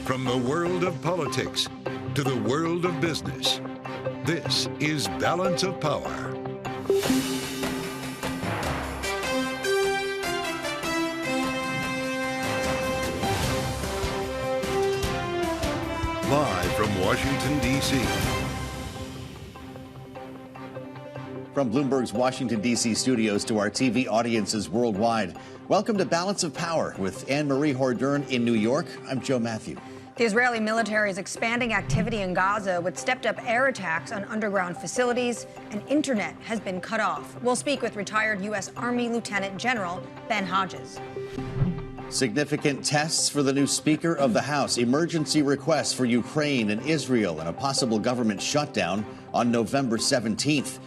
From the world of politics to the world of business, this is Balance of Power. Live from Washington, D.C. From Bloomberg's Washington, D.C. studios to our TV audiences worldwide, welcome to Balance of Power with Anne-Marie Hordern in New York. I'm Joe Matthew. The Israeli military is expanding activity in Gaza with stepped-up air attacks on underground facilities, and internet has been cut off. We'll speak with retired U.S. Army Lieutenant General Ben Hodges. Significant tests for the new Speaker of the House, emergency requests for Ukraine and Israel, and a possible government shutdown on November 17th.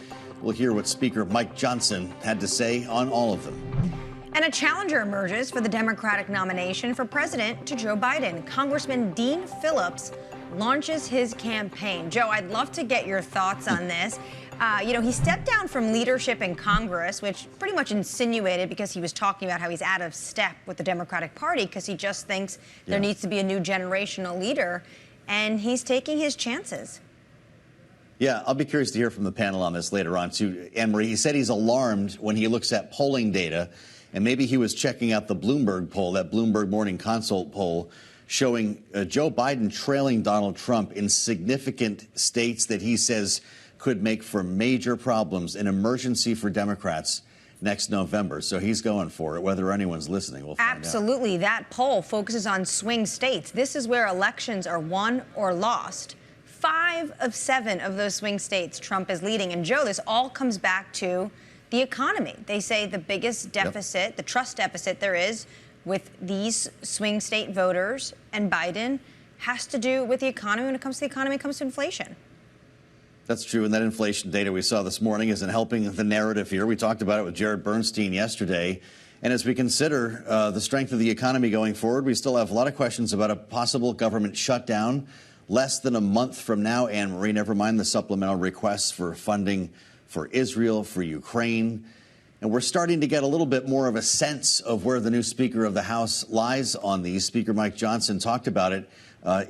We'll hear what Speaker Mike Johnson had to say on all of them. And a challenger emerges for the Democratic nomination for president to Joe Biden. Congressman Dean Phillips launches his campaign. Joe, I'd love to get your thoughts on this. He stepped down from leadership in Congress, which pretty much insinuated because he was talking about how he's out of step with the Democratic Party because he just thinks there needs to be a new generational leader, and he's taking his chances. Yeah, I'll be curious to hear from the panel on this later on, too. Anne-Marie, he said he's alarmed when he looks at polling data, and maybe he was checking out the Bloomberg poll, that Bloomberg Morning Consult poll, showing Joe Biden trailing Donald Trump in significant states that he says could make for major problems, an emergency for Democrats next November. So he's going for it, whether anyone's listening. We'll find out. Absolutely. That poll focuses on swing states. This is where elections are won or lost. 5 of 7 of those swing states Trump is leading. And, Joe, this all comes back to the economy. They say the biggest deficit, the trust deficit there is with these swing state voters and Biden has to do with the economy. When it comes to the economy, it comes to inflation. That's true, and that inflation data we saw this morning isn't helping the narrative here. We talked about it with Jared Bernstein yesterday. And as we consider the strength of the economy going forward, we still have a lot of questions about a possible government shutdown less than a month from now, Anne-Marie, never mind the supplemental requests for funding for Israel, for Ukraine. And we're starting to get a little bit more of a sense of where the new Speaker of the House lies on these. Speaker Mike Johnson talked about it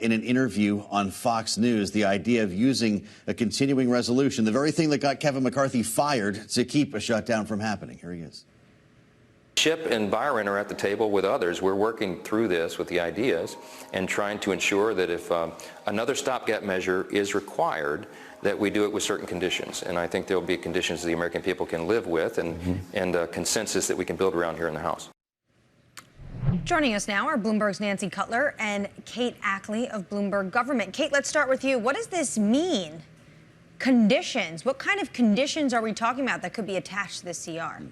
in an interview on Fox News, the idea of using a continuing resolution, the very thing that got Kevin McCarthy fired, to keep a shutdown from happening. Here he is. Chip and Byron are at the table with others. We're working through this with the ideas and trying to ensure that if another stopgap measure is required, that we do it with certain conditions. And I think there will be conditions the American people can live with and a consensus that we can build around here in the House. Joining us now are Bloomberg's Nancy Cutler and Kate Ackley of Bloomberg Government. Kate, let's start with you. What does this mean? Conditions. What kind of conditions are we talking about that could be attached to this CR?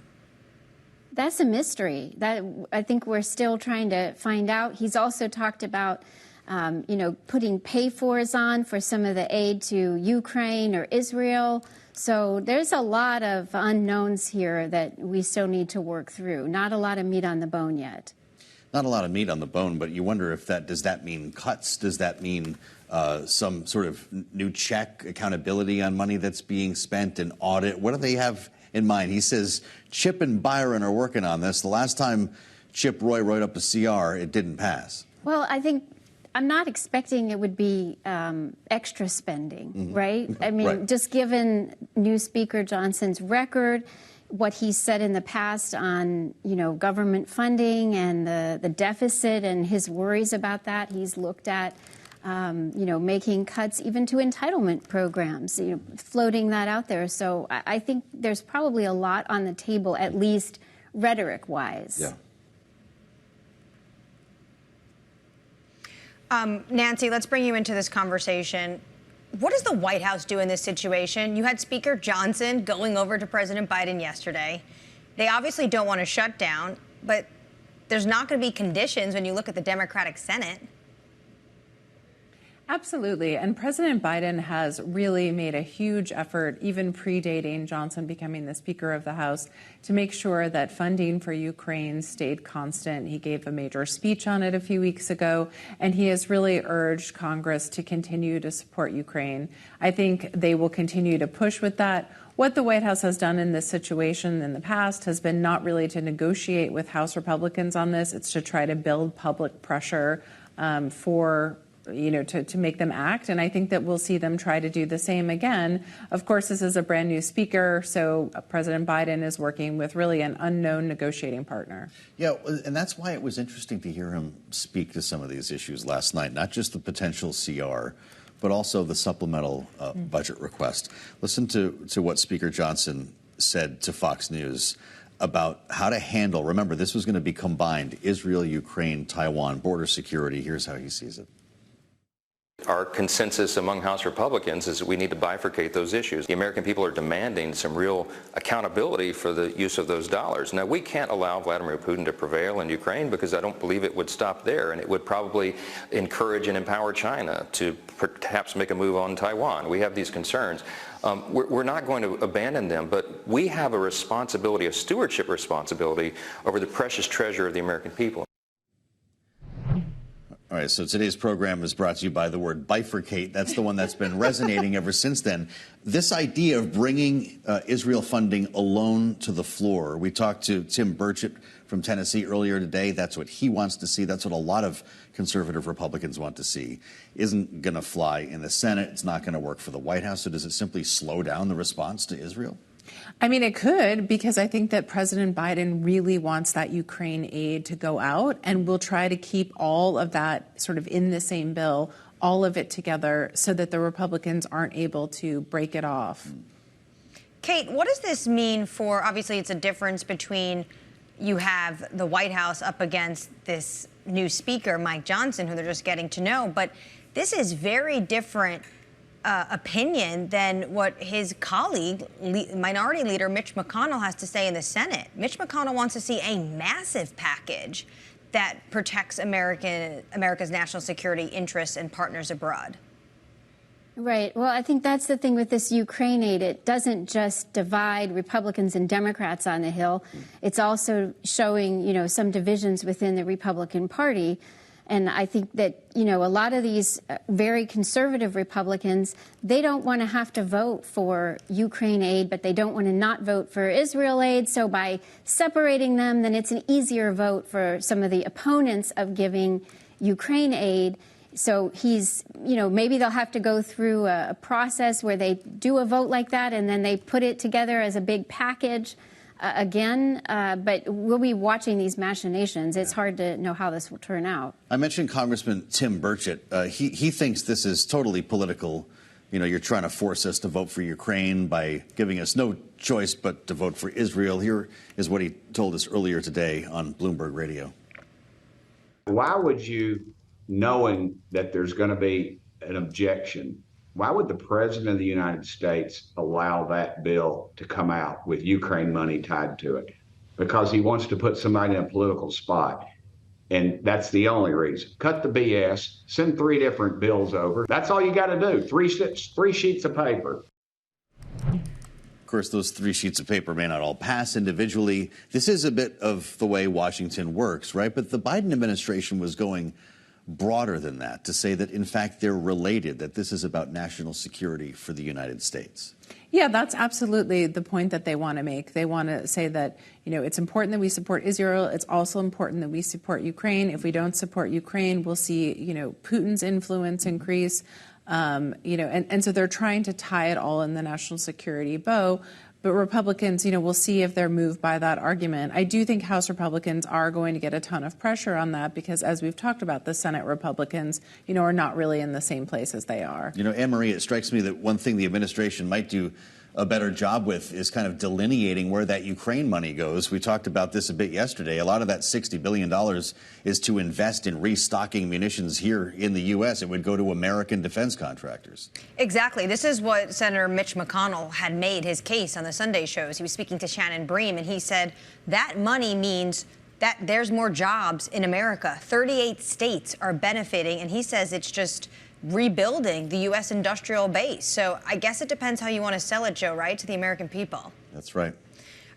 That's a mystery that I think we're still trying to find out. He's also talked about, putting pay-fors on for some of the aid to Ukraine or Israel. So there's a lot of unknowns here that we still need to work through. Not a lot of meat on the bone yet. Not a lot of meat on the bone, but you wonder if does that mean cuts? Does that mean some sort of new check, accountability on money that's being spent, an audit? What do they have in mind? He says Chip and Byron are working on this. The last time Chip Roy wrote up a CR, it didn't pass. Well, I'm not expecting it would be extra spending, right? I mean, just given new Speaker Johnson's record, what he said in the past on, government funding and the deficit and his worries about that, he's looked at making cuts even to entitlement programs, floating that out there. So I think there's probably a lot on the table, at least rhetoric-wise. Yeah. Nancy, let's bring you into this conversation. What does the White House do in this situation? You had Speaker Johnson going over to President Biden yesterday. They obviously don't want to shut down, but there's not going to be conditions when you look at the Democratic Senate. Absolutely. And President Biden has really made a huge effort, even predating Johnson becoming the Speaker of the House, to make sure that funding for Ukraine stayed constant. He gave a major speech on it a few weeks ago, and he has really urged Congress to continue to support Ukraine. I think they will continue to push with that. What the White House has done in this situation in the past has been not really to negotiate with House Republicans on this. It's to try to build public pressure for to make them act. And I think that we'll see them try to do the same again. Of course, this is a brand new speaker, so President Biden is working with really an unknown negotiating partner. Yeah, and that's why it was interesting to hear him speak to some of these issues last night, not just the potential CR, but also the supplemental budget request. Listen to what Speaker Johnson said to Fox News about how to handle, remember, this was going to be combined, Israel, Ukraine, Taiwan, border security. Here's how he sees it. Our consensus among House Republicans is that we need to bifurcate those issues. The American people are demanding some real accountability for the use of those dollars. Now, we can't allow Vladimir Putin to prevail in Ukraine because I don't believe it would stop there, and it would probably encourage and empower China to perhaps make a move on Taiwan. We have these concerns. We're not going to abandon them, but we have a responsibility, a stewardship responsibility over the precious treasure of the American people. All right, so today's program is brought to you by the word bifurcate. That's the one that's been resonating ever since then. This idea of bringing Israel funding alone to the floor. We talked to Tim Burchett from Tennessee earlier today. That's what he wants to see. That's what a lot of conservative Republicans want to see. Isn't going to fly in the Senate. It's not going to work for the White House. So does it simply slow down the response to Israel? I mean, it could, because I think that President Biden really wants that Ukraine aid to go out, and will try to keep all of that sort of in the same bill, all of it together, so that the Republicans aren't able to break it off. Kate, what does this mean for, obviously it's a difference between you have the White House up against this new speaker, Mike Johnson, who they're just getting to know, but this is very different opinion than what his colleague, Minority Leader Mitch McConnell, has to say in the Senate. Mitch McConnell wants to see a massive package that protects America's national security interests and partners abroad. Right. Well, I think that's the thing with this Ukraine aid. It doesn't just divide Republicans and Democrats on the Hill. It's also showing, some divisions within the Republican Party. And I think that, a lot of these very conservative Republicans, they don't want to have to vote for Ukraine aid, but they don't want to not vote for Israel aid. So by separating them, then it's an easier vote for some of the opponents of giving Ukraine aid. So he's, maybe they'll have to go through a process where they do a vote like that, and then they put it together as a big package again, but we'll be watching these machinations. It's hard to know how this will turn out. I mentioned Congressman Tim Burchett. He thinks this is totally political. You're trying to force us to vote for Ukraine by giving us no choice but to vote for Israel. Here is what he told us earlier today on Bloomberg Radio. Why would you, knowing that there's going to be an objection, why would the President of the United States allow that bill to come out with Ukraine money tied to it? Because he wants to put somebody in a political spot. And that's the only reason. Cut the BS, send 3 different bills over. That's all you got to do. 3 sheets of paper. Of course, those 3 sheets of paper may not all pass individually. This is a bit of the way Washington works, right? But the Biden administration was going broader than that, to say that, in fact, they're related, that this is about national security for the United States. Yeah, that's absolutely the point that they want to make. They want to say that, it's important that we support Israel. It's also important that we support Ukraine. If we don't support Ukraine, we'll see, Putin's influence increase. And so they're trying to tie it all in the national security bow. But Republicans, we'll see if they're moved by that argument. I do think House Republicans are going to get a ton of pressure on that because, as we've talked about, the Senate Republicans, are not really in the same place as they are. Anne-Marie, it strikes me that one thing the administration might do a better job with is kind of delineating where that Ukraine money goes. We talked about this a bit yesterday. A lot of that $60 billion is to invest in restocking munitions here in the U.S. It would go to American defense contractors. Exactly. This is what Senator Mitch McConnell had made his case on the Sunday shows. He was speaking to Shannon Bream, and he said that money means that there's more jobs in America. 38 states are benefiting, and he says it's just rebuilding the U.S. industrial base. So I guess it depends how you want to sell it, Joe, right, to the American people. That's right.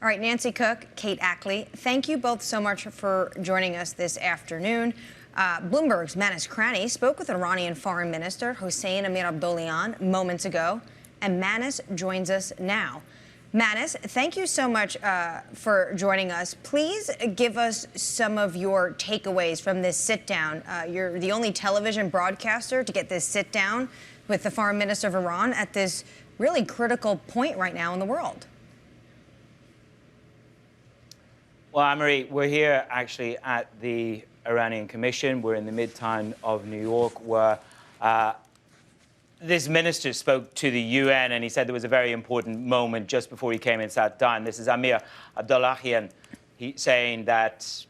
All right, Nancy Cook, Kate Ackley, thank you both so much for joining us this afternoon. Bloomberg's Manis Krani spoke with Iranian Foreign Minister Hossein Amir-Abdollahian moments ago, and Manis joins us now. Manis, thank you so much for joining us. Please give us some of your takeaways from this sit-down. You're the only television broadcaster to get this sit-down with the foreign minister of Iran at this really critical point right now in the world. Well, Anne-Marie, we're here actually at the Iranian Commission. We're in the midtown of New York, where this minister spoke to the UN, and he said there was a very important moment just before he came and sat down. This is Amir-Abdollahian saying that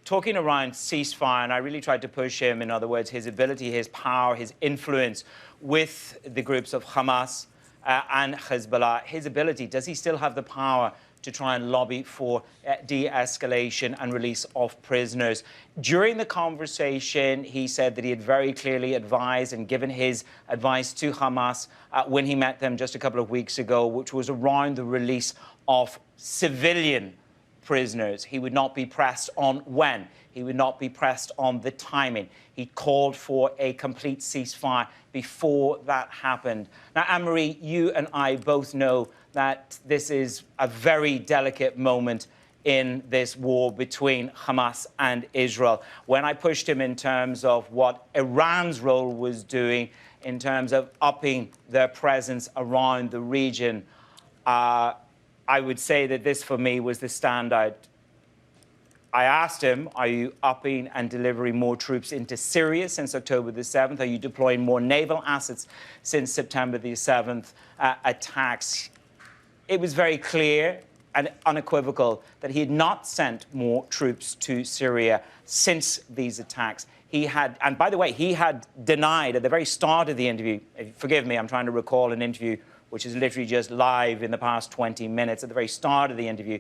talking around ceasefire, and I really tried to push him, in other words, his ability, his power, his influence with the groups of Hamas and Hezbollah, his ability, does he still have the power to try and lobby for de-escalation and release of prisoners? During the conversation, he said that he had very clearly advised and given his advice to Hamas when he met them just a couple of weeks ago, which was around the release of civilian prisoners. He would not be pressed on when. He would not be pressed on the timing. He called for a complete ceasefire before that happened. Now, Anne-Marie, you and I both know that this is a very delicate moment in this war between Hamas and Israel. When I pushed him in terms of what Iran's role was doing in terms of upping their presence around the region, I would say that this, for me, was the standout. I asked him, are you upping and delivering more troops into Syria since October the 7th? Are you deploying more naval assets since September the 7th attacks? It was very clear and unequivocal that he had not sent more troops to Syria since these attacks. He had, and by the way, he had denied at the very start of the interview, forgive me, I'm trying to recall an interview which is literally just live in the past 20 minutes, at the very start of the interview,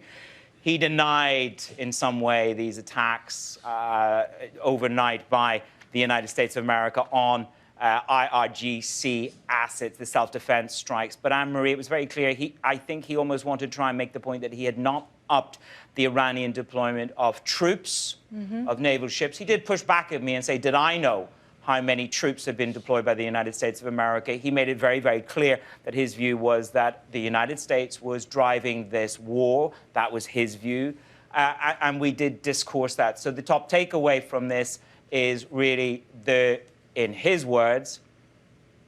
he denied in some way these attacks overnight by the United States of America on IRGC assets, the self-defense strikes. But Anne-Marie, it was very clear. I think he almost wanted to try and make the point that he had not upped the Iranian deployment of troops, of naval ships. He did push back at me and say, did I know how many troops had been deployed by the United States of America? He made it very, very clear that his view was that the United States was driving this war. That was his view. And we did discourse that. So the top takeaway from this is really in his words,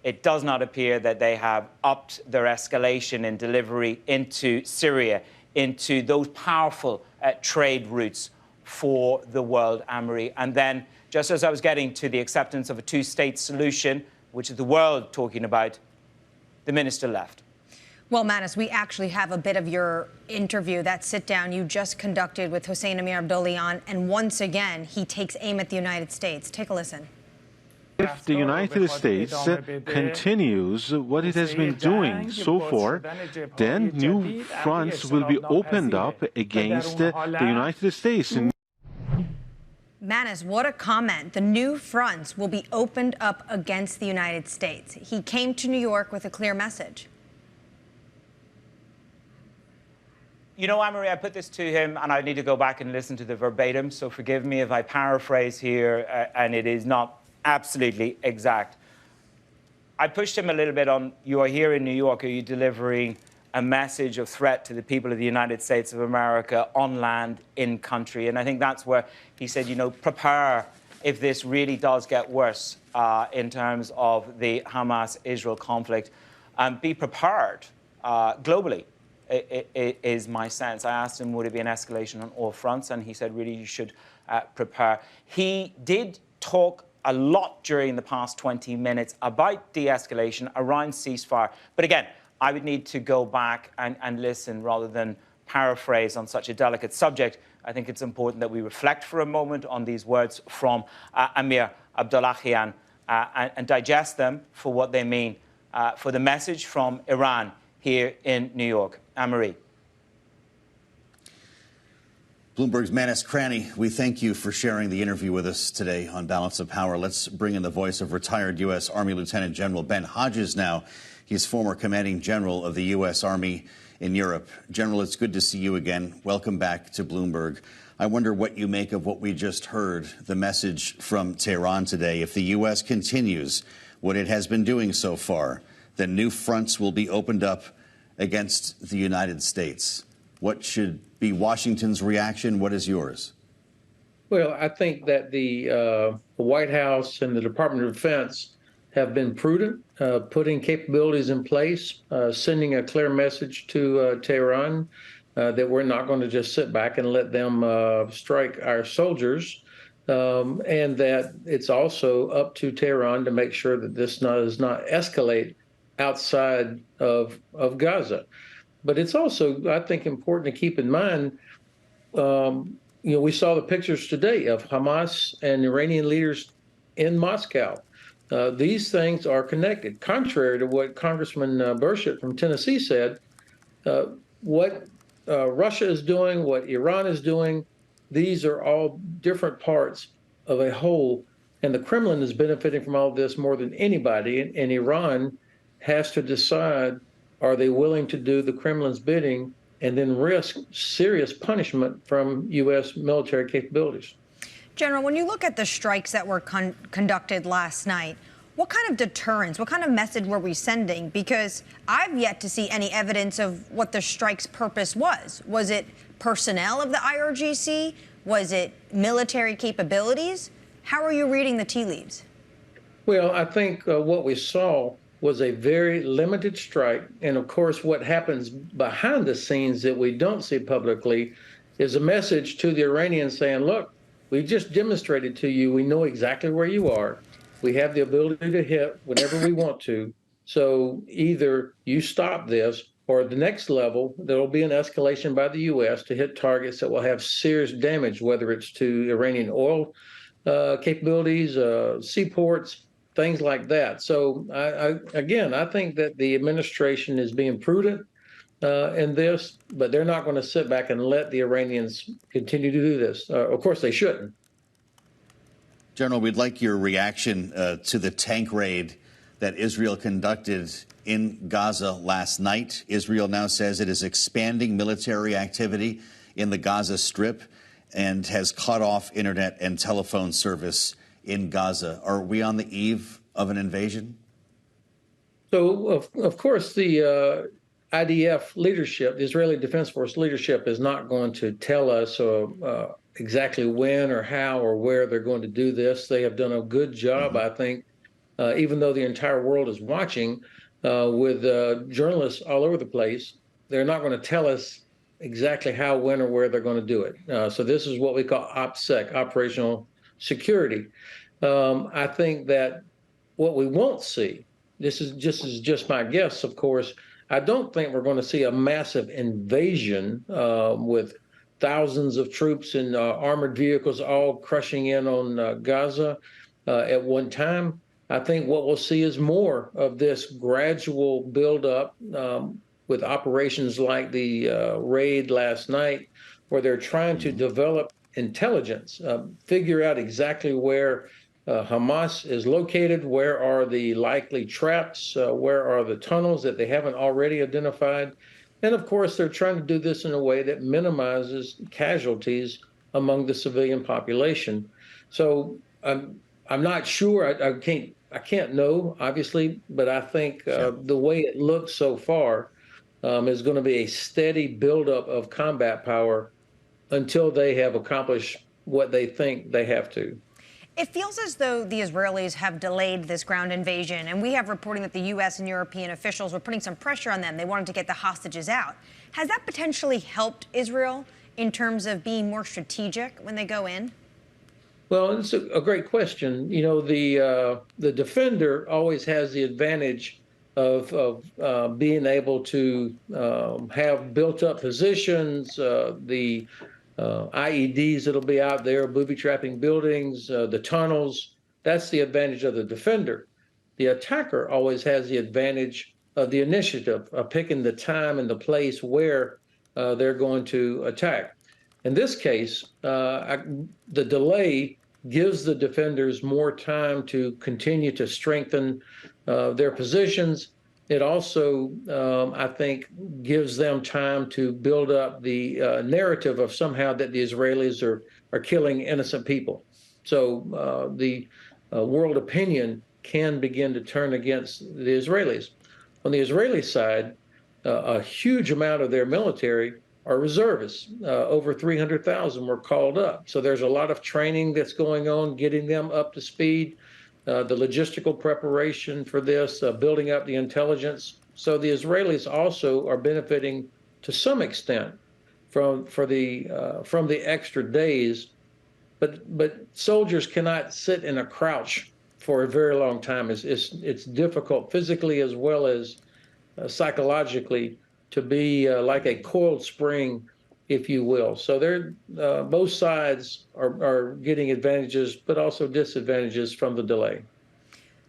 it does not appear that they have upped their escalation in delivery into Syria, into those powerful trade routes for the world, Anne-Marie. And then, just as I was getting to the acceptance of a two-state solution, which is the world talking about, the minister left. Well, Manis, we actually have a bit of your interview, that sit-down you just conducted with Hossein Amir-Abdollahian, and once again, he takes aim at the United States. Take a listen. If the United States continues what it has been doing so far, then new fronts will be opened up against the United States. Manis, what a comment. The new fronts will be opened up against the United States. He came to New York with a clear message. You know, Anne-Marie, I put this to him, and I need to go back and listen to the verbatim, so forgive me if I paraphrase here, and it is not absolutely exact. I pushed him a little bit on, you are here in New York, are you delivering a message of threat to the people of the United States of America on land, in country? And I think that's where he said, you know, prepare if this really does get worse in terms of the Hamas-Israel conflict. Be prepared globally, is my sense. I asked him, would it be an escalation on all fronts? And he said, really, you should prepare. He did talk a lot during the past 20 minutes about de-escalation, around ceasefire. But again, I would need to go back and listen rather than paraphrase on such a delicate subject. I think it's important that we reflect for a moment on these words from Amir-Abdollahian and digest them for what they mean for the message from Iran here in New York. Anne-Marie. Bloomberg's Manis Cranny, we thank you for sharing the interview with us today on Balance of Power. Let's bring in the voice of retired U.S. Army Lieutenant General Ben Hodges now. He's former commanding general of the U.S. Army in Europe. General, it's good to see you again. Welcome back to Bloomberg. I wonder what you make of what we just heard, the message from Tehran today. If the U.S. continues what it has been doing so far, then new fronts will be opened up against the United States. What should be Washington's reaction? What is yours? Well, I think that the White House and the Department of Defense have been prudent, putting capabilities in place, sending a clear message to Tehran that we're not going to just sit back and let them strike our soldiers, and that it's also up to Tehran to make sure that this does not escalate outside of Gaza. But it's also, I think, important to keep in mind, we saw the pictures today of Hamas and Iranian leaders in Moscow. These things are connected. Contrary to what Congressman Burchett from Tennessee said, what Russia is doing, what Iran is doing, these are all different parts of a whole. And the Kremlin is benefiting from all of this more than anybody. And Iran has to decide, are they willing to do the Kremlin's bidding and then risk serious punishment from U.S. military capabilities? General, when you look at the strikes that were conducted last night, what kind of deterrence, what kind of message were we sending? Because I've yet to see any evidence of what the strike's purpose was. Was it personnel of the IRGC? Was it military capabilities? How are you reading the tea leaves? Well, I think what we saw was a very limited strike. And of course, what happens behind the scenes that we don't see publicly is a message to the Iranians saying, look, we just demonstrated to you, we know exactly where you are. We have the ability to hit whenever we want to. So either you stop this, or at the next level, there will be an escalation by the U.S. to hit targets that will have serious damage, whether it's to Iranian oil capabilities, seaports, things like that. So I think that the administration is being prudent in this, but they're not going to sit back and let the Iranians continue to do this. Of course, they shouldn't. General, we'd like your reaction to the tank raid that Israel conducted in Gaza last night. Israel now says it is expanding military activity in the Gaza Strip and has cut off internet and telephone service in Gaza. Are we on the eve of an invasion? So, of course, the IDF leadership, the Israeli Defense Force leadership, is not going to tell us exactly when or how or where they're going to do this. They have done a good job, I think, even though the entire world is watching with journalists all over the place. They're not going to tell us exactly how, when, or where they're going to do it. So this is what we call OPSEC, operational security. I think that what we won't see, this is just my guess, of course, I don't think we're going to see a massive invasion with thousands of troops in armored vehicles all crushing in on Gaza at one time. I think what we'll see is more of this gradual buildup with operations like the raid last night, where they're trying to develop intelligence, figure out exactly where Hamas is located, where are the likely traps, where are the tunnels that they haven't already identified. And of course, they're trying to do this in a way that minimizes casualties among the civilian population. So I'm not sure. I can't know, obviously, but I think the way it looks so far is going to be a steady buildup of combat power until they have accomplished what they think they have to. It feels as though the Israelis have delayed this ground invasion, and we have reporting that the U.S. and European officials were putting some pressure on them. They wanted to get the hostages out. Has that potentially helped Israel in terms of being more strategic when they go in? Well, it's a great question. You know, the defender always has the advantage of being able to have built-up positions, the IEDs that'll be out there, booby-trapping buildings, the tunnels. That's the advantage of the defender. The attacker always has the advantage of the initiative, of picking the time and the place where they're going to attack. In this case, the delay gives the defenders more time to continue to strengthen their positions. It also, I think, gives them time to build up the narrative of somehow that the Israelis are killing innocent people. So the world opinion can begin to turn against the Israelis. On the Israeli side, a huge amount of their military are reservists. Over 300,000 were called up. So there's a lot of training that's going on, getting them up to speed, the logistical preparation for this, building up the intelligence. So the Israelis also are benefiting to some extent from the extra days, but soldiers cannot sit in a crouch for a very long time. It's difficult physically as well as psychologically to be like a coiled spring, if you will. So both sides are getting advantages, but also disadvantages from the delay.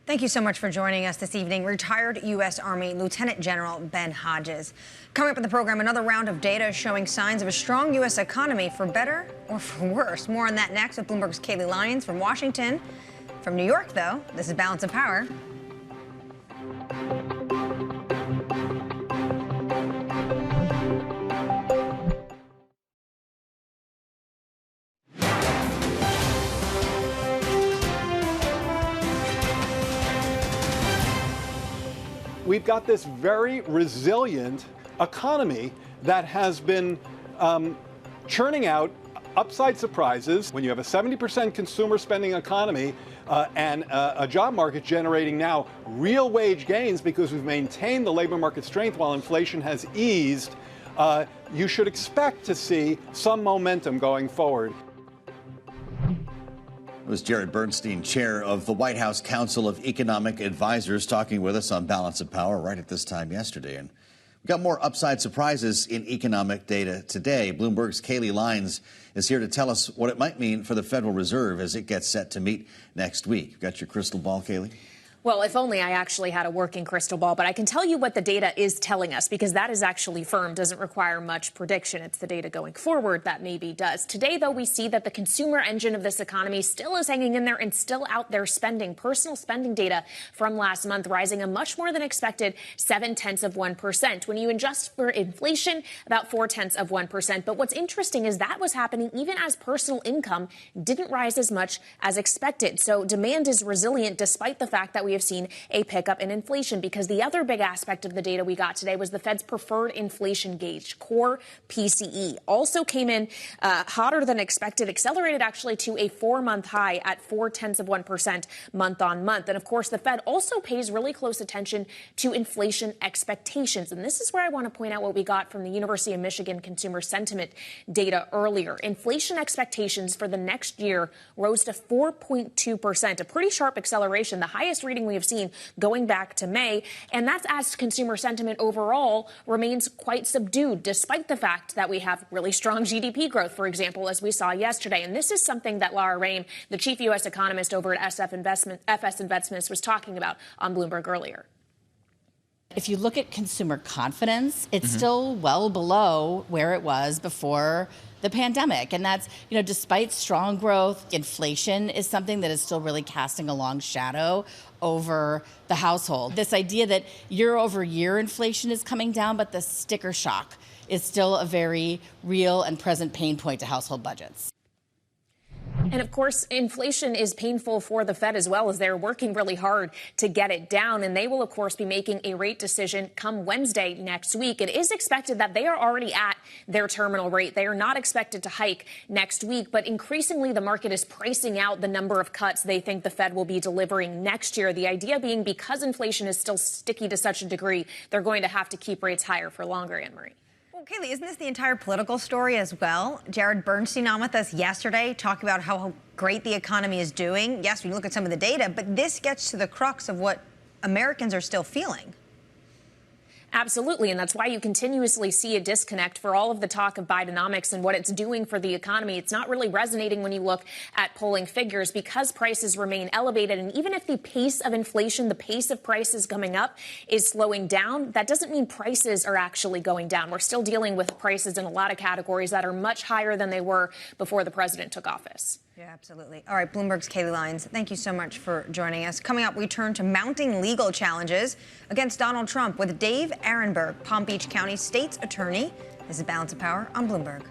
Thank you so much for joining us this evening. Retired U.S. Army Lieutenant General Ben Hodges. Coming up in the program, another round of data showing signs of a strong U.S. economy, for better or for worse. More on that next with Bloomberg's Kayleigh Lyons from Washington. From New York, though, this is Balance of Power. We've got this very resilient economy that has been churning out upside surprises. When you have a 70% consumer spending economy and a job market generating now real wage gains because we've maintained the labor market strength while inflation has eased, you should expect to see some momentum going forward. It was Jared Bernstein, chair of the White House Council of Economic Advisors, talking with us on Balance of Power right at this time yesterday. And we've got more upside surprises in economic data today. Bloomberg's Kayleigh Lyons is here to tell us what it might mean for the Federal Reserve as it gets set to meet next week. You've got your crystal ball, Kayleigh? Well, if only I actually had a working crystal ball, but I can tell you what the data is telling us, because that is actually firm, doesn't require much prediction. It's the data going forward that maybe does. Today, though, we see that the consumer engine of this economy still is hanging in there and still out there spending. Personal spending data from last month rising a much more than expected 0.7%. When you adjust for inflation, about 0.4%. But what's interesting is that was happening even as personal income didn't rise as much as expected. So demand is resilient despite the fact that we have seen a pickup in inflation, because the other big aspect of the data we got today was the Fed's preferred inflation gauge, core PCE, also came in hotter than expected, accelerated actually to a 4-month high at 0.4% month on month. And of course, the Fed also pays really close attention to inflation expectations. And this is where I want to point out what we got from the University of Michigan consumer sentiment data earlier. Inflation expectations for the next year rose to 4.2%, a pretty sharp acceleration, the highest reading we have seen going back to May. And that's as consumer sentiment overall remains quite subdued, despite the fact that we have really strong GDP growth, for example, as we saw yesterday. And this is something that Laura Raim, the chief U.S. economist over at FS Investments, was talking about on Bloomberg earlier. If you look at consumer confidence, it's still well below where it was before the pandemic. And that's, despite strong growth, inflation is something that is still really casting a long shadow over the household. This idea that year over year inflation is coming down, but the sticker shock is still a very real and present pain point to household budgets. And of course, inflation is painful for the Fed as well, as they're working really hard to get it down. And they will, of course, be making a rate decision come Wednesday next week. It is expected that they are already at their terminal rate. They are not expected to hike next week. But increasingly, the market is pricing out the number of cuts they think the Fed will be delivering next year. The idea being, because inflation is still sticky to such a degree, they're going to have to keep rates higher for longer, Anne-Marie. Well, Kayleigh, isn't this the entire political story as well? Jared Bernstein on with us yesterday talking about how great the economy is doing. Yes, we look at some of the data, but this gets to the crux of what Americans are still feeling. Absolutely. And that's why you continuously see a disconnect for all of the talk of Bidenomics and what it's doing for the economy. It's not really resonating when you look at polling figures, because prices remain elevated. And even if the pace of inflation, the pace of prices coming up is slowing down, that doesn't mean prices are actually going down. We're still dealing with prices in a lot of categories that are much higher than they were before the president took office. Yeah, absolutely. All right, Bloomberg's Kayleigh Lyons, thank you so much for joining us. Coming up, we turn to mounting legal challenges against Donald Trump with Dave Aronberg, Palm Beach County State's attorney. This is Balance of Power on Bloomberg.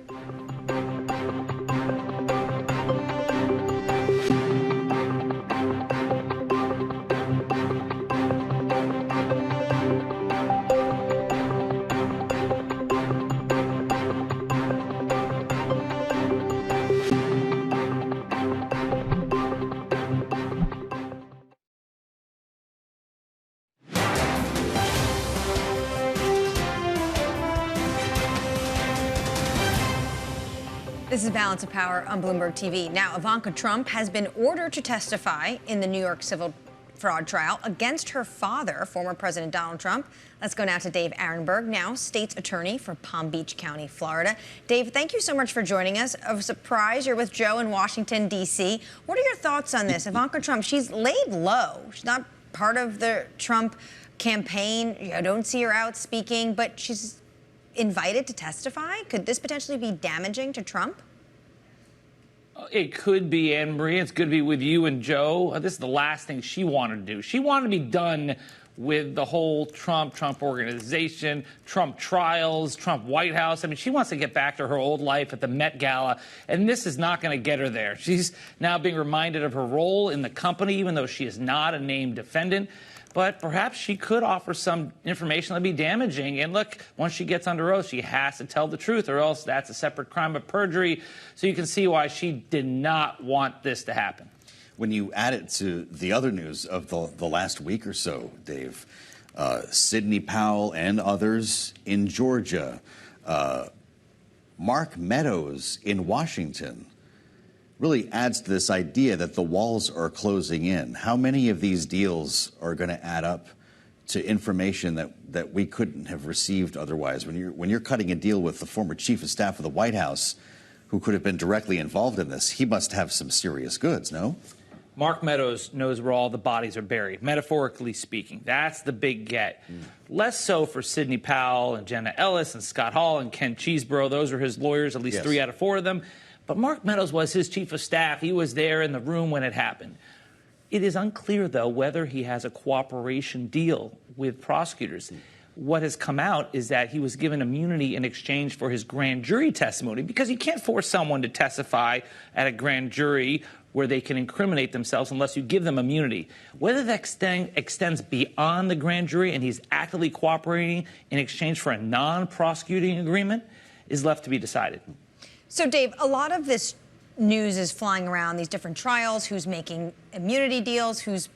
This is Balance of Power on Bloomberg TV. Now, Ivanka Trump has been ordered to testify in the New York civil fraud trial against her father, former President Donald Trump. Let's go now to Dave Aronberg, now state's attorney for Palm Beach County, Florida. Dave, thank you so much for joining us. A surprise, you're with Joe in Washington, D.C. What are your thoughts on this? Ivanka Trump, she's laid low. She's not part of the Trump campaign. I don't see her out speaking, but she's invited to testify. Could this potentially be damaging to Trump? It could be, Anne Marie. It's good to be with you and Joe. This is the last thing she wanted to do. She wanted to be done with the whole Trump organization, Trump trials, Trump White House. I mean, she wants to get back to her old life at the Met Gala, and this is not going to get her there. She's now being reminded of her role in the company, even though she is not a named defendant. But perhaps she could offer some information that'd be damaging. And look, once she gets under oath, she has to tell the truth, or else that's a separate crime of perjury. So you can see why she did not want this to happen. When you add it to the other news of the last week or so, Dave, Sidney Powell and others in Georgia, Mark Meadows in Washington, really adds to this idea that the walls are closing in. How many of these deals are going to add up to information that we couldn't have received otherwise? When you're cutting a deal with the former chief of staff of the White House, who could have been directly involved in this, he must have some serious goods, no? Mark Meadows knows where all the bodies are buried, metaphorically speaking. That's the big get. Less so for Sidney Powell and Jenna Ellis and Scott Hall and Ken Cheeseborough. Those were his lawyers, at least 3 out of 4 of them. But Mark Meadows was his chief of staff. He was there in the room when it happened. It is unclear, though, whether he has a cooperation deal with prosecutors. What has come out is that he was given immunity in exchange for his grand jury testimony, because you can't force someone to testify at a grand jury where they can incriminate themselves unless you give them immunity. Whether that extends beyond the grand jury and he's actively cooperating in exchange for a non-prosecuting agreement is left to be decided. So, Dave, a lot of this news is flying around, these different trials, who's making immunity deals, who's,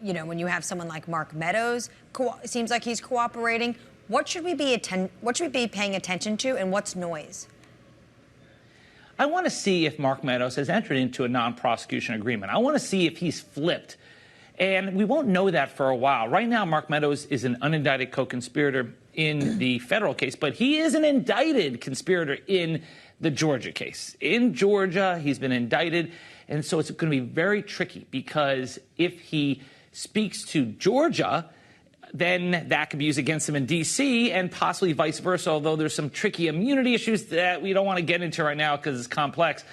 when you have someone like Mark Meadows, it seems like he's cooperating. What should we be paying attention to, and what's noise? I want to see if Mark Meadows has entered into a non-prosecution agreement. I want to see if he's flipped. And we won't know that for a while. Right now, Mark Meadows is an unindicted co-conspirator in the federal case, but he is an indicted conspirator in the Georgia case. In Georgia, he's been indicted, and so it's going to be very tricky, because if he speaks to Georgia, then that could be used against him in D.C. and possibly vice versa, although there's some tricky immunity issues that we don't want to get into right now because it's complex.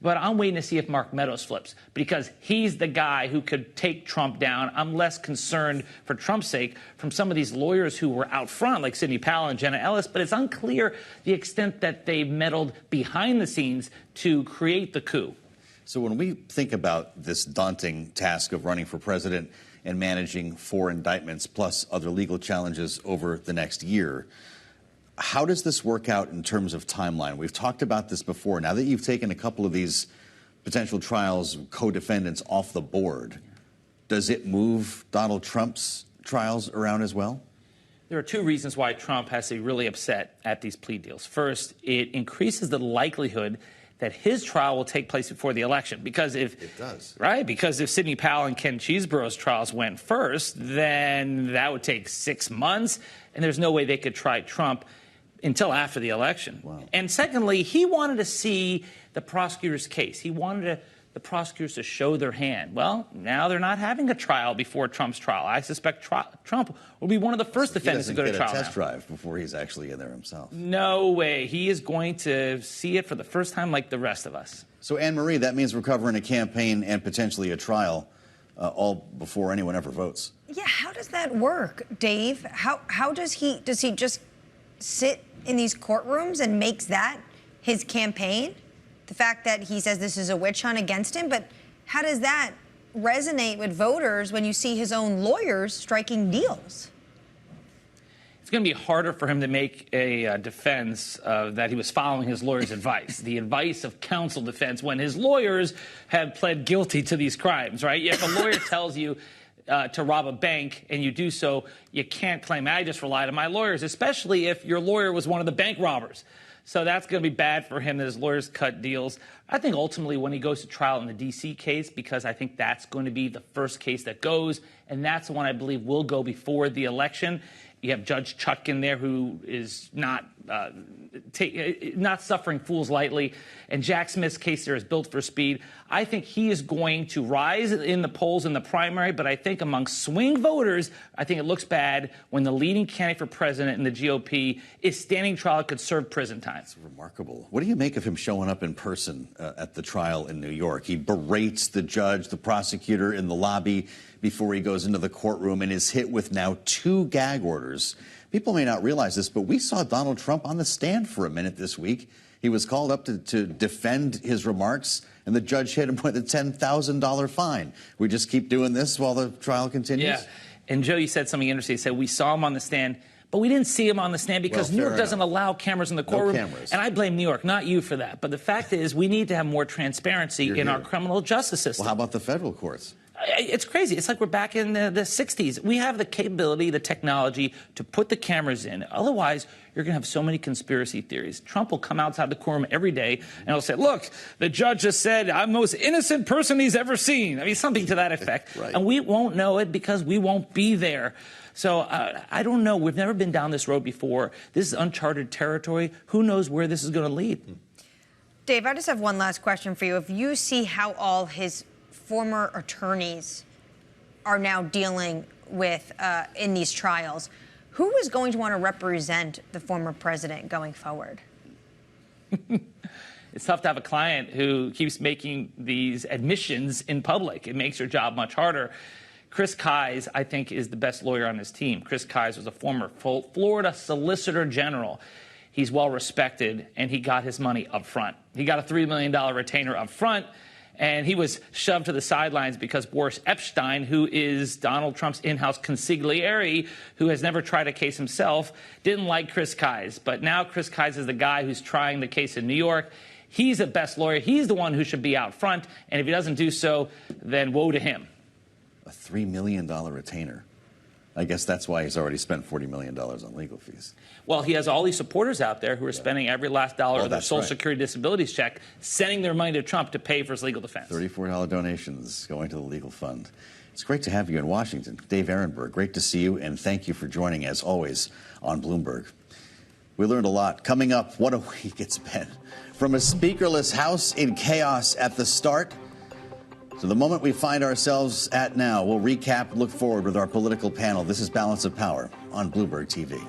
But I'm waiting to see if Mark Meadows flips, because he's the guy who could take Trump down. I'm less concerned, for Trump's sake, from some of these lawyers who were out front, like Sidney Powell and Jenna Ellis, but it's unclear the extent that they meddled behind the scenes to create the coup. So when we think about this daunting task of running for president and managing 4 indictments plus other legal challenges over the next year, how does this work out in terms of timeline? We've talked about this before. Now that you've taken a couple of these potential trials, co-defendants off the board, does it move Donald Trump's trials around as well? There are 2 reasons why Trump has to be really upset at these plea deals. First, it increases the likelihood that his trial will take place before the election. Because if it does, right? Because if Sidney Powell and Ken Cheeseborough's trials went first, then that would take 6 months, and there's no way they could try Trump until after the election. Wow. And secondly, he wanted to see the prosecutor's case. He wanted the prosecutors to show their hand. Well, now they're not having a trial before Trump's trial. I suspect Trump will be one of the first defendants to go to trial. He doesn't get a test drive before he's actually in there himself. No way. He is going to see it for the first time like the rest of us. So, Anne Marie, that means we're covering a campaign and potentially a trial all before anyone ever votes. Yeah, how does that work, Dave? How does he just sit in these courtrooms and makes that his campaign? The fact that he says this is a witch hunt against him, but how does that resonate with voters when you see his own lawyers striking deals? It's going to be harder for him to make a defense that he was following his lawyer's advice, the advice of counsel defense, when his lawyers have pled guilty to these crimes, right? If a lawyer tells you to rob a bank and you do so, you can't claim, I just relied on my lawyers, especially if your lawyer was one of the bank robbers. So that's going to be bad for him that his lawyers cut deals. I think ultimately when he goes to trial in the D.C. case, because I think that's going to be the first case that goes, and that's the one I believe will go before the election. You have Judge Chutkan there, who is not suffering fools lightly. And Jack Smith's case there is built for speed. I think he is going to rise in the polls in the primary, but I think among swing voters, I think it looks bad when the leading candidate for president in the GOP is standing trial, could serve prison time. It's remarkable. What do you make of him showing up in person at the trial in New York? He berates the judge, the prosecutor in the lobby before he goes into the courtroom and is hit with now 2 gag orders. People may not realize this, but we saw Donald Trump on the stand for a minute this week. He was called up to defend his remarks, and the judge hit him with a $10,000 fine. We just keep doing this while the trial continues? Yeah. And Joe, you said something interesting. You said we saw him on the stand, but we didn't see him on the stand because New York doesn't allow cameras in the courtroom. No cameras. And I blame New York, not you for that. But the fact is we need to have more transparency in our criminal justice system. Well, how about the federal courts? It's crazy. It's like we're back in the 60s. We have the capability, the technology to put the cameras in. Otherwise, you're going to have so many conspiracy theories. Trump will come outside the courtroom every day and he'll say, look, the judge just said I'm the most innocent person he's ever seen. I mean, something to that effect. Right. And we won't know it because we won't be there. So I don't know. We've never been down this road before. This is uncharted territory. Who knows where this is going to lead? Dave, I just have one last question for you. If you see how all his former attorneys are now dealing with in these trials, who is going to want to represent the former president going forward? It's tough to have a client who keeps making these admissions in public. It makes your job much harder. Chris Kise, I think, is the best lawyer on his team. Chris Kise was a former Florida Solicitor General. He's well respected, and he got his money up front. He got a $3 million retainer up front. And he was shoved to the sidelines because Boris Epshteyn, who is Donald Trump's in-house consigliere, who has never tried a case himself, didn't like Chris Kise. But now Chris Kise is the guy who's trying the case in New York. He's the best lawyer. He's the one who should be out front. And if he doesn't do so, then woe to him. A $3 million retainer. I guess that's why he's already spent $40 million on legal fees. Well, he has all these supporters out there who are spending every last dollar of their Social Security disabilities check, sending their money to Trump to pay for his legal defense. $34 donations going to the legal fund. It's great to have you in Washington. Dave Aronberg, great to see you, and thank you for joining, as always, on Bloomberg. We learned a lot. Coming up, what a week it's been. From a speakerless House in chaos at the start to the moment we find ourselves at now. We'll recap, look forward with our political panel. This is Balance of Power on Bloomberg TV.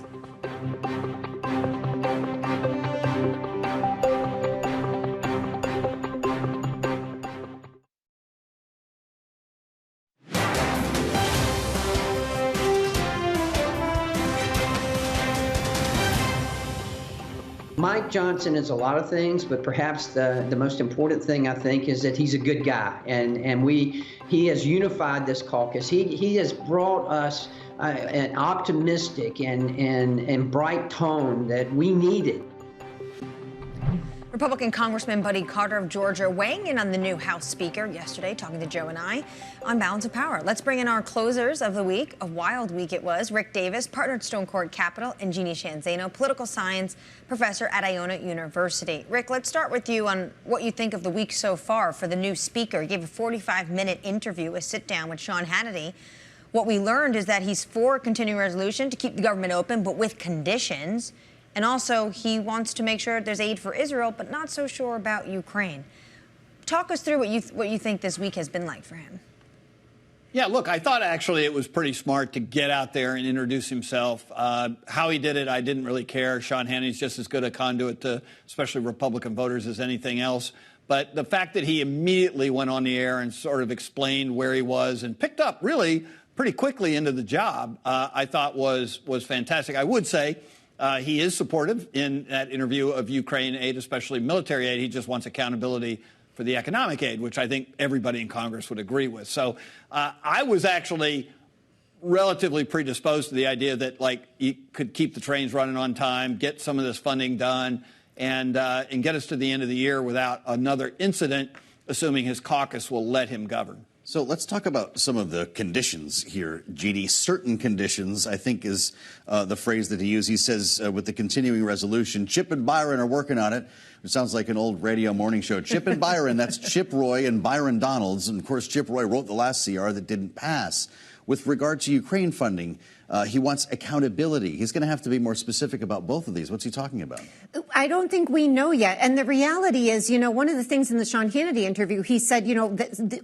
Mike Johnson is a lot of things, but perhaps the most important thing, I think, is that he's a good guy. And he has unified this caucus. He has brought us an optimistic and bright tone that we needed. Republican Congressman Buddy Carter of Georgia weighing in on the new House Speaker yesterday, talking to Joe and I on Balance of Power. Let's bring in our closers of the week. A wild week it was. Rick Davis, partner at Stone Court Capital, and Jeannie Shanzano, political science professor at Iona University. Rick, let's start with you on what you think of the week so far for the new Speaker. He gave a 45-minute interview, a sit-down with Sean Hannity. What we learned is that he's for a continuing resolution to keep the government open, but with conditions. And also, he wants to make sure there's aid for Israel, but not so sure about Ukraine. Talk us through what you think this week has been like for him. Yeah, look, I thought actually it was pretty smart to get out there and introduce himself. How he did it, I didn't really care. Sean Hannity's just as good a conduit to especially Republican voters as anything else. But the fact that he immediately went on the air and sort of explained where he was and picked up really pretty quickly into the job, I thought was fantastic. I would say he is supportive in that interview of Ukraine aid, especially military aid. He just wants accountability for the economic aid, which I think everybody in Congress would agree with. So I was actually relatively predisposed to the idea that, like, you could keep the trains running on time, get some of this funding done, and get us to the end of the year without another incident, assuming his caucus will let him govern. So let's talk about some of the conditions here, G.D. Certain conditions, I think, is the phrase that he used. He says, with the continuing resolution, Chip and Byron are working on it. It sounds like an old radio morning show. Chip and Byron, that's Chip Roy and Byron Donalds. And, of course, Chip Roy wrote the last CR that didn't pass. With regard to Ukraine funding, he wants accountability. He's going to have to be more specific about both of these. What's he talking about? I don't think we know yet. And the reality is, one of the things in the Sean Hannity interview, he said,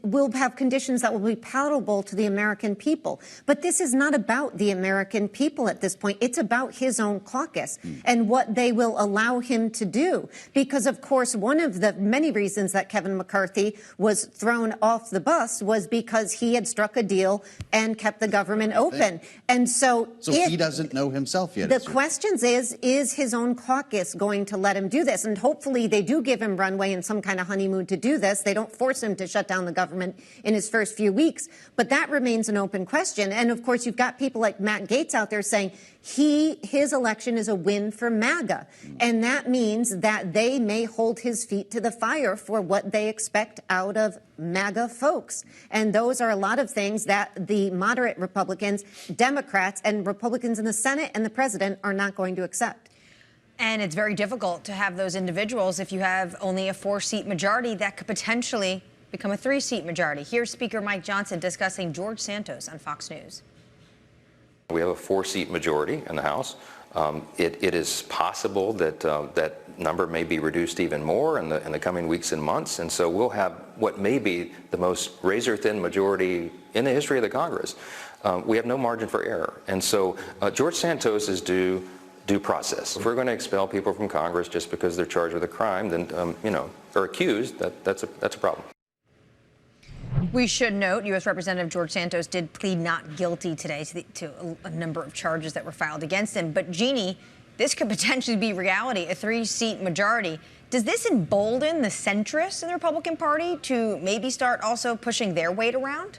we'll have conditions that will be palatable to the American people. But this is not about the American people at this point. It's about his own caucus and what they will allow him to do. Because, of course, one of the many reasons that Kevin McCarthy was thrown off the bus was because he had struck a deal and kept the government open. And so he doesn't know himself yet. The questions is his own caucus going to let him do this? And hopefully they do give him runway and some kind of honeymoon to do this. They don't force him to shut down the government in his first few weeks. But that remains an open question. And, of course, you've got people like Matt Gaetz out there saying his election is a win for MAGA. And that means that they may hold his feet to the fire for what they expect out of MAGA folks. And those are a lot of things that the moderate Republicans, Democrats, and Republicans in the Senate and the president are not going to accept. And it's very difficult to have those individuals if you have only a 4-seat majority that could potentially become a 3-seat majority. Here's Speaker Mike Johnson discussing George Santos on Fox News. We have a 4-seat majority in the House. It is possible that that number may be reduced even more in the coming weeks and months, and so we'll have what may be the most razor-thin majority in the history of the Congress. We have no margin for error, and so George Santos is due process. If we're going to expel people from Congress just because they're charged with a crime, then or accused, that's a problem. We should note U.S. Representative George Santos did plead not guilty today to a number of charges that were filed against him. But, Jeannie, this could potentially be reality, a 3-seat majority. Does this embolden the centrists in the Republican Party to maybe start also pushing their weight around?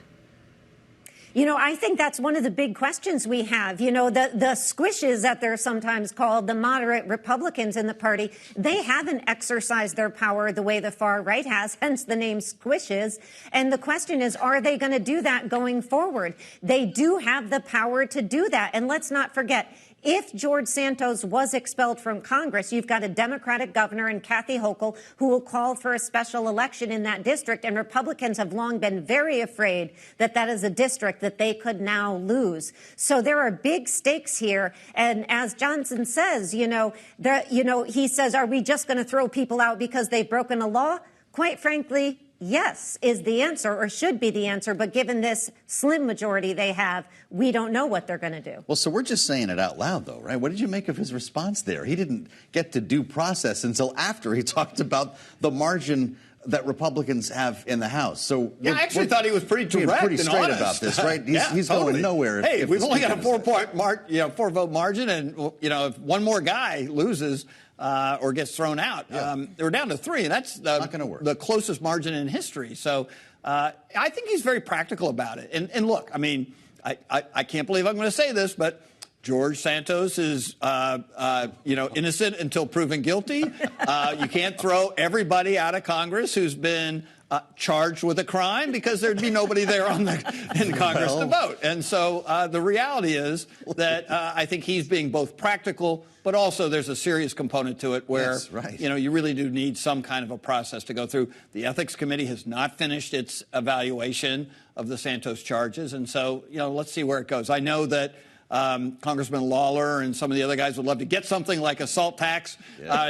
I think that's one of the big questions we have. The squishes that they're sometimes called, the moderate Republicans in the party, they haven't exercised their power the way the far right has, hence the name squishes. And the question is, are they going to do that going forward? They do have the power to do that. And let's not forget, if George Santos was expelled from Congress, you've got a Democratic governor in Kathy Hochul who will call for a special election in that district. And Republicans have long been very afraid that that is a district that they could now lose. So there are big stakes here. And as Johnson says, he says, are we just going to throw people out because they've broken a law? Quite frankly, yes, is the answer, or should be the answer. But given this slim majority they have, we don't know what they're going to do. Well, so we're just saying it out loud, though, right? What did you make of his response there? He didn't get to due process until after he talked about the margin that Republicans have in the House. So I actually thought he was pretty direct, pretty straight and about this, right? He's totally going nowhere. Hey, we've only got a 4-vote margin, and if one more guy loses or gets thrown out, we're down to 3, and that's not going to work. The closest margin in history. So I think he's very practical about it. And look, I mean, I can't believe I'm going to say this, but George Santos is, innocent until proven guilty. You can't throw everybody out of Congress who's been charged with a crime, because there'd be nobody there in Congress to vote. And so the reality is that I think he's being both practical, but also there's a serious component to it where, you really do need some kind of a process to go through. The Ethics Committee has not finished its evaluation of the Santos charges. And so, let's see where it goes. I know that Congressman Lawler and some of the other guys would love to get something like a salt tax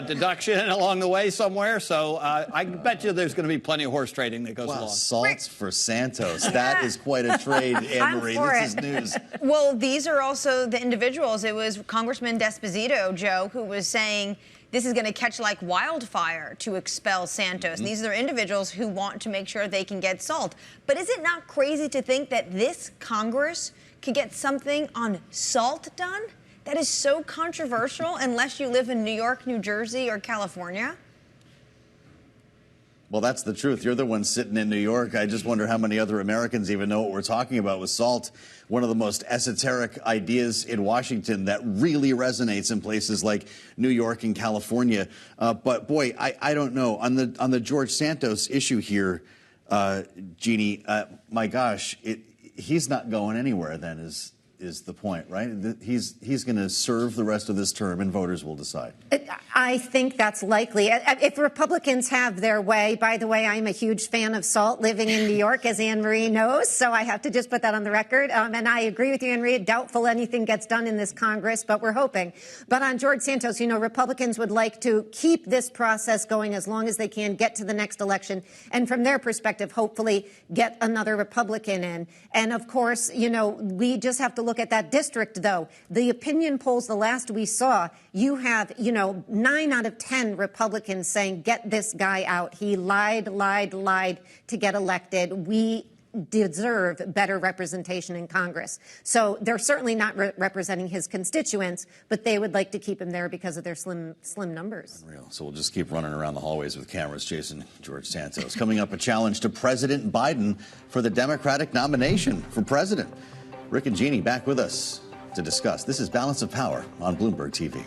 deduction along the way somewhere. So I bet you there's going to be plenty of horse trading that goes along. Salts for Santos. That is quite a trade, Anne-Marie. This is news. Well, these are also the individuals. It was Congressman D'Esposito, Joe, who was saying this is going to catch like wildfire to expel Santos. And these are individuals who want to make sure they can get salt. But is it not crazy to think that this Congress could get something on salt done? That is so controversial unless you live in New York, New Jersey, or California. Well, that's the truth. You're the one sitting in New York. I just wonder how many other Americans even know what we're talking about with SALT, one of the most esoteric ideas in Washington that really resonates in places like New York and California. But boy, I don't know. On the George Santos issue here, Jeannie, my gosh, he's not going anywhere then is the point, right? He's going to serve the rest of this term and voters will decide. I think that's likely. If Republicans have their way, by the way, I'm a huge fan of SALT living in New York, as Anne Marie knows, so I have to just put that on the record. And I agree with you, Anne Marie, doubtful anything gets done in this Congress, but we're hoping. But on George Santos, you know, Republicans would like to keep this process going as long as they can, get to the next election, and from their perspective, hopefully get another Republican in. And of course, you know, we just have to look at that district, though. The opinion polls, the last we saw, you have, you know, 9 out of 10 Republicans saying, get this guy out. He lied to get elected. We deserve better representation in Congress. So they're certainly not representing his constituents, but they would like to keep him there because of their slim numbers. Unreal. So we'll just keep running around the hallways with cameras chasing George Santos. Coming up, a challenge to President Biden for the Democratic nomination for president. Rick and Jeannie back with us to discuss. This is Balance of Power on Bloomberg TV.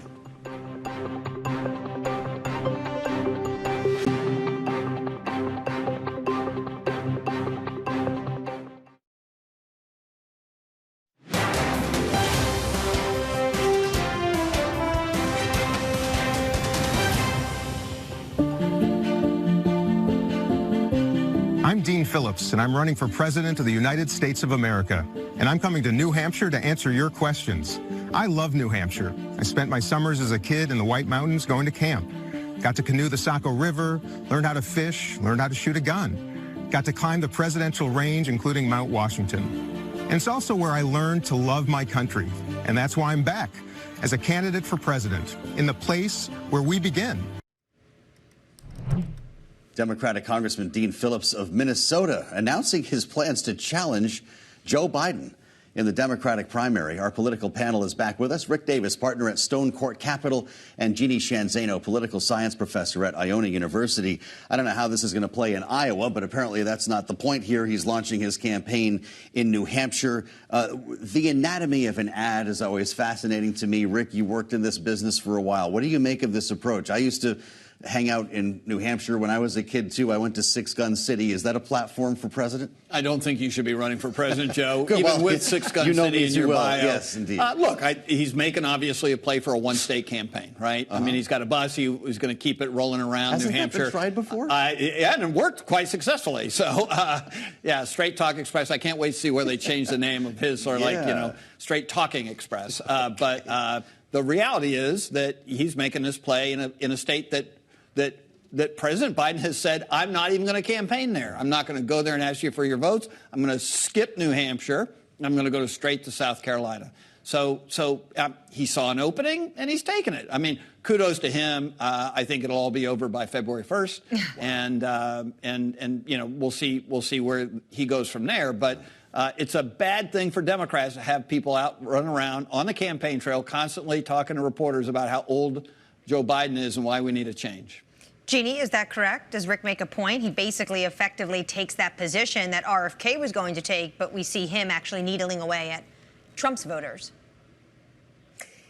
I'm Dean Phillips, and I'm running for President of the United States of America. And I'm coming to New Hampshire to answer your questions. I love New Hampshire. I spent my summers as a kid in the White Mountains going to camp. Got to canoe the Saco River, learned how to fish, learned how to shoot a gun. Got to climb the presidential range, including Mount Washington. And it's also where I learned to love my country. And that's why I'm back as a candidate for president, in the place where we begin. Democratic Congressman Dean Phillips of Minnesota announcing his plans to challenge Joe Biden in the Democratic primary. Our political panel is back with us. Rick Davis, partner at Stone Court Capital, and Jeannie Shanzano, political science professor at Iona University. I don't know how this is going to play in Iowa, but apparently that's not the point here. He's launching his campaign in New Hampshire. The anatomy of an ad is always fascinating to me. Rick, you worked in this business for a while. What do you make of this approach? I used to hang out in New Hampshire when I was a kid, too. I went to Six Gun City. Is that a platform for president? I don't think you should be running for president, Joe, Good, even well, with Six Gun City in your bio. Yes, indeed. Look, he's making, obviously, a play for a one-state campaign, right? I mean, he's got a bus. He was going to keep it rolling around New Hampshire. Hasn't that been tried before? Yeah, and it worked quite successfully. So, yeah, Straight Talk Express. I can't wait to see where they change the name of his, or like, you know, Straight Talking Express. But the reality is that he's making this play in a state that President Biden has said, I'm not even going to campaign there. I'm not going to go there and ask you for your votes. I'm going to skip New Hampshire. I'm going to go straight to South Carolina. So he saw an opening, and he's taken it. I mean, kudos to him. I think it'll all be over by February 1st, and you know, we'll see where he goes from there. But it's a bad thing for Democrats to have people out running around on the campaign trail, constantly talking to reporters about how old Joe Biden is and why we need a change. Jeannie, is that correct? Does Rick make a point? He basically effectively takes that position that RFK was going to take, but we see him actually needling away at Trump's voters.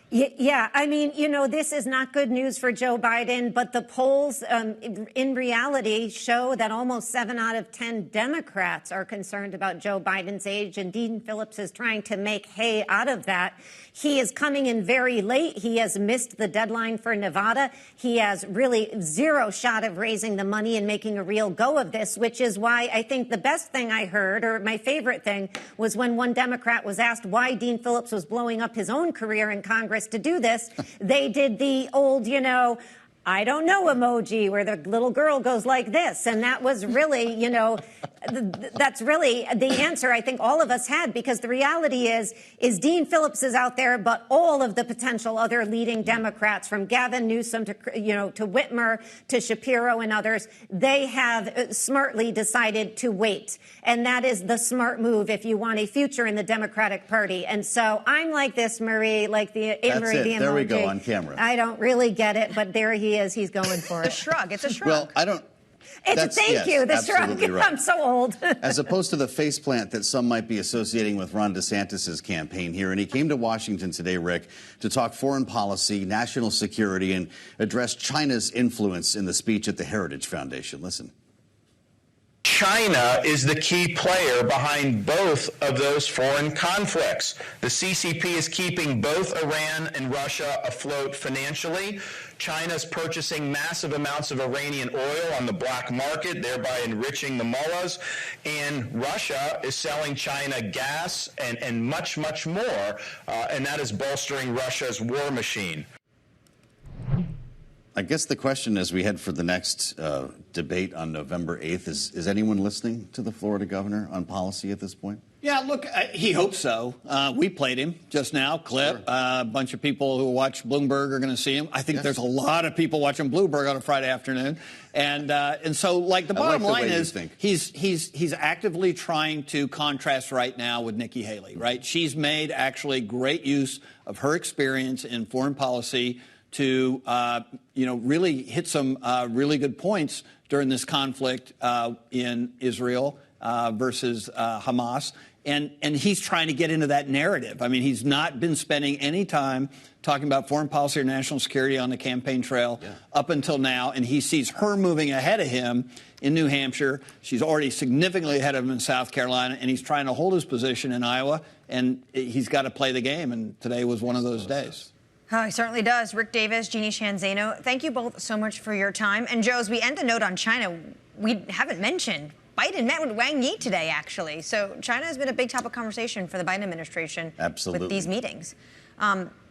Yeah, I mean, you know, this is not good news for Joe Biden, but the polls in reality show that almost 7 out of 10 Democrats are concerned about Joe Biden's age, and Dean Phillips is trying to make hay out of that. He is coming in very late. He has missed the deadline for Nevada. He has really zero shot of raising the money and making a real go of this, which is why I think the best thing I heard, or my favorite thing, was when one Democrat was asked why Dean Phillips was blowing up his own career in Congress to do this. They did the old, you know, I don't know emoji where the little girl goes like this. And that was really, you know, that's really the answer I think all of us had, because the reality is Dean Phillips is out there, but all of the potential other leading Democrats, from Gavin Newsom to, you know, to Whitmer to Shapiro and others, they have smartly decided to wait. And that is the smart move if you want a future in the Democratic Party. And so I'm like this, Marie, like the Marie, the emoji. There we go on camera. I don't really get it, but there he is. He's going for it. It's a shrug. It's a shrug. Well, I don't. Thank you. The shrug. Right. I'm so old. As opposed to the faceplant that some might be associating with Ron DeSantis' campaign here. And he came to Washington today, Rick, to talk foreign policy, national security, and address China's influence in the speech at the Heritage Foundation. Listen. China is the key player behind both of those foreign conflicts. The CCP is keeping both Iran and Russia afloat financially. China's purchasing massive amounts of Iranian oil on the black market, thereby enriching the mullahs. And Russia is selling China gas and much, much more, and that is bolstering Russia's war machine. I guess the question as we head for the next debate on November 8th is anyone listening to the Florida governor on policy at this point? Yeah, look, he hopes so. We played him just now, clip. Sure. A bunch of people who watch Bloomberg are going to see him. I think there's a lot of people watching Bloomberg on a Friday afternoon. And so, like, the bottom line is he's actively trying to contrast right now with Nikki Haley, right? She's made actually great use of her experience in foreign policy to, really hit some really good points during this conflict in Israel versus Hamas. And he's trying to get into that narrative. I mean, he's not been spending any time talking about foreign policy or national security on the campaign trail up until now. And he sees her moving ahead of him in New Hampshire. She's already significantly ahead of him in South Carolina. And he's trying to hold his position in Iowa. And he's got to play the game. And today was one of those days. Oh, he certainly does. Rick Davis, Jeannie Shanzano, thank you both so much for your time. And, Joe, as we end a note on China, we haven't mentioned Biden met with Wang Yi today, actually. So China has been a big topic of conversation for the Biden administration with these meetings.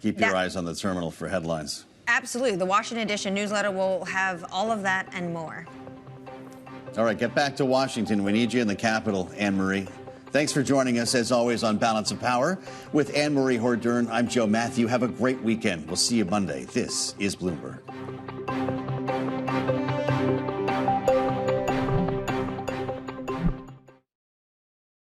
Keep your eyes on the terminal for headlines. Absolutely. The Washington Edition newsletter will have all of that and more. All right, get back to Washington. We need you in the Capitol, Anne-Marie. Thanks for joining us, as always, on Balance of Power. With Anne-Marie Hordern, I'm Joe Matthew. Have a great weekend. We'll see you Monday. This is Bloomberg.